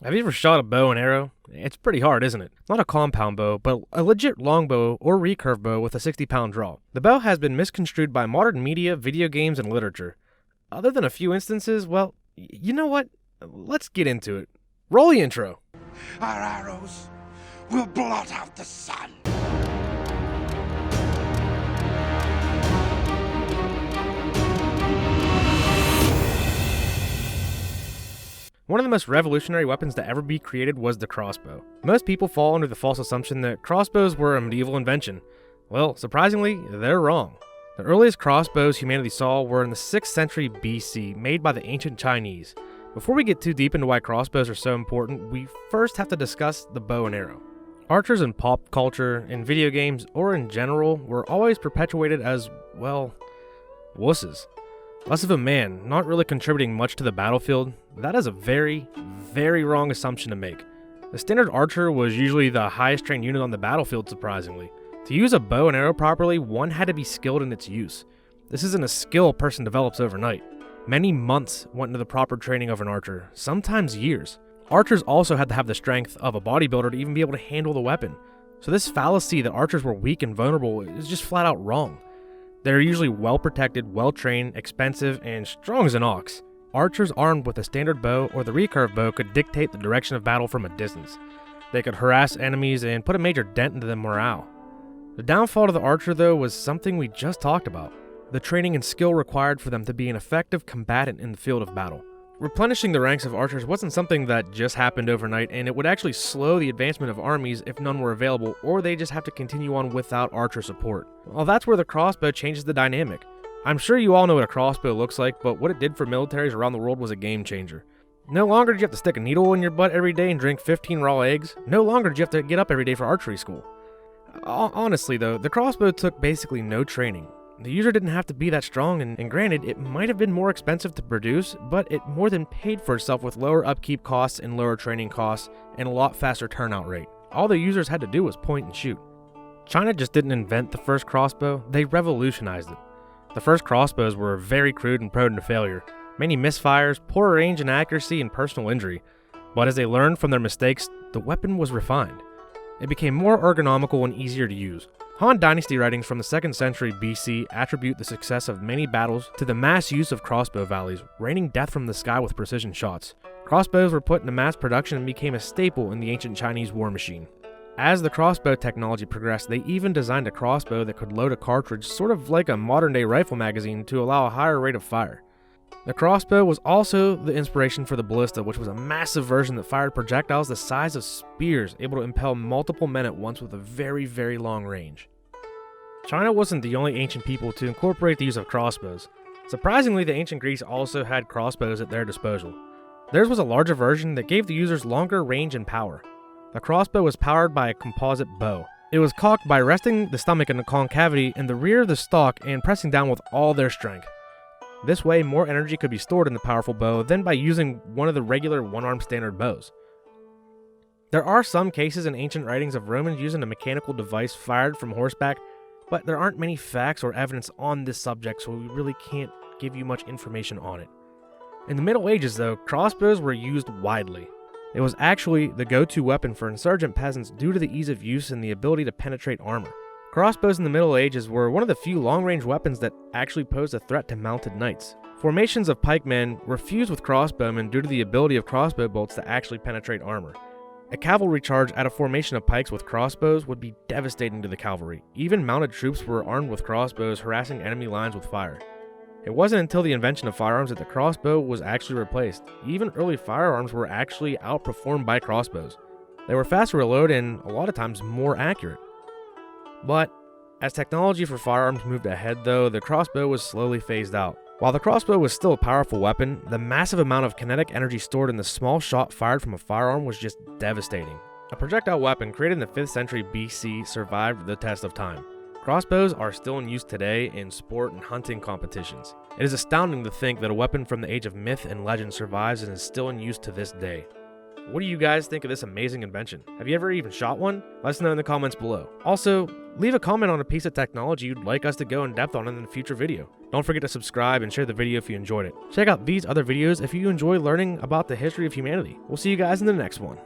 Have you ever shot a bow and arrow? It's pretty hard, isn't it? Not a compound bow, but a legit longbow or recurve bow with a 60-pound draw. The bow has been misconstrued by modern media, video games, and literature. Other than a few instances, well, you know what? Let's get into it. Roll the intro. Our arrows will blot out the sun. One of the most revolutionary weapons to ever be created was the crossbow. Most people fall under the false assumption that crossbows were a medieval invention. Well, surprisingly, they're wrong. The earliest crossbows humanity saw were in the 6th century BC, made by the ancient Chinese. Before we get too deep into why crossbows are so important, we first have to discuss the bow and arrow. Archers in pop culture, in video games, or in general, were always perpetuated as, well, wusses. Less of a man, not really contributing much to the battlefield. That is a very, very wrong assumption to make. The standard archer was usually the highest trained unit on the battlefield, surprisingly. To use a bow and arrow properly, one had to be skilled in its use. This isn't a skill a person develops overnight. Many months went into the proper training of an archer, sometimes years. Archers also had to have the strength of a bodybuilder to even be able to handle the weapon. So this fallacy that archers were weak and vulnerable is just flat out wrong. They're usually well protected, well trained, expensive, and strong as an ox. Archers armed with a standard bow or the recurve bow could dictate the direction of battle from a distance. They could harass enemies and put a major dent into their morale. The downfall to the archer, though, was something we just talked about: the training and skill required for them to be an effective combatant in the field of battle. Replenishing the ranks of archers wasn't something that just happened overnight, and it would actually slow the advancement of armies if none were available, or they just have to continue on without archer support. Well, that's where the crossbow changes the dynamic. I'm sure you all know what a crossbow looks like, but what it did for militaries around the world was a game changer. No longer did you have to stick a needle in your butt every day and drink 15 raw eggs. No longer did you have to get up every day for archery school. Honestly though, the crossbow took basically no training. The user didn't have to be that strong, and granted, it might have been more expensive to produce, but it more than paid for itself with lower upkeep costs and lower training costs, and a lot faster turnout rate. All the users had to do was point and shoot. China just didn't invent the first crossbow, they revolutionized it. The first crossbows were very crude and prone to failure. Many misfires, poor range and accuracy, and personal injury. But as they learned from their mistakes, the weapon was refined. It became more ergonomical and easier to use. Han Dynasty writings from the 2nd century BC attribute the success of many battles to the mass use of crossbow volleys, raining death from the sky with precision shots. Crossbows were put into mass production and became a staple in the ancient Chinese war machine. As the crossbow technology progressed, they even designed a crossbow that could load a cartridge sort of like a modern-day rifle magazine to allow a higher rate of fire. The crossbow was also the inspiration for the ballista, which was a massive version that fired projectiles the size of spears, able to impel multiple men at once with a very, very long range. China wasn't the only ancient people to incorporate the use of crossbows. Surprisingly, the ancient Greeks also had crossbows at their disposal. Theirs was a larger version that gave the users longer range and power. The crossbow was powered by a composite bow. It was cocked by resting the stomach in a concavity in the rear of the stock and pressing down with all their strength. This way, more energy could be stored in the powerful bow than by using one of the regular one-arm standard bows. There are some cases in ancient writings of Romans using a mechanical device fired from horseback, but there aren't many facts or evidence on this subject, so we really can't give you much information on it. In the Middle Ages, though, crossbows were used widely. It was actually the go-to weapon for insurgent peasants due to the ease of use and the ability to penetrate armor. Crossbows in the Middle Ages were one of the few long-range weapons that actually posed a threat to mounted knights. Formations of pikemen were fused with crossbowmen due to the ability of crossbow bolts to actually penetrate armor. A cavalry charge at a formation of pikes with crossbows would be devastating to the cavalry. Even mounted troops were armed with crossbows, harassing enemy lines with fire. It wasn't until the invention of firearms that the crossbow was actually replaced. Even early firearms were actually outperformed by crossbows. They were faster to reload and a lot of times more accurate. But as technology for firearms moved ahead though, the crossbow was slowly phased out. While the crossbow was still a powerful weapon, the massive amount of kinetic energy stored in the small shot fired from a firearm was just devastating. A projectile weapon created in the 5th century BC survived the test of time. Crossbows are still in use today in sport and hunting competitions. It is astounding to think that a weapon from the age of myth and legend survives and is still in use to this day. What do you guys think of this amazing invention? Have you ever even shot one? Let us know in the comments below. Also, leave a comment on a piece of technology you'd like us to go in depth on in a future video. Don't forget to subscribe and share the video if you enjoyed it. Check out these other videos if you enjoy learning about the history of humanity. We'll see you guys in the next one.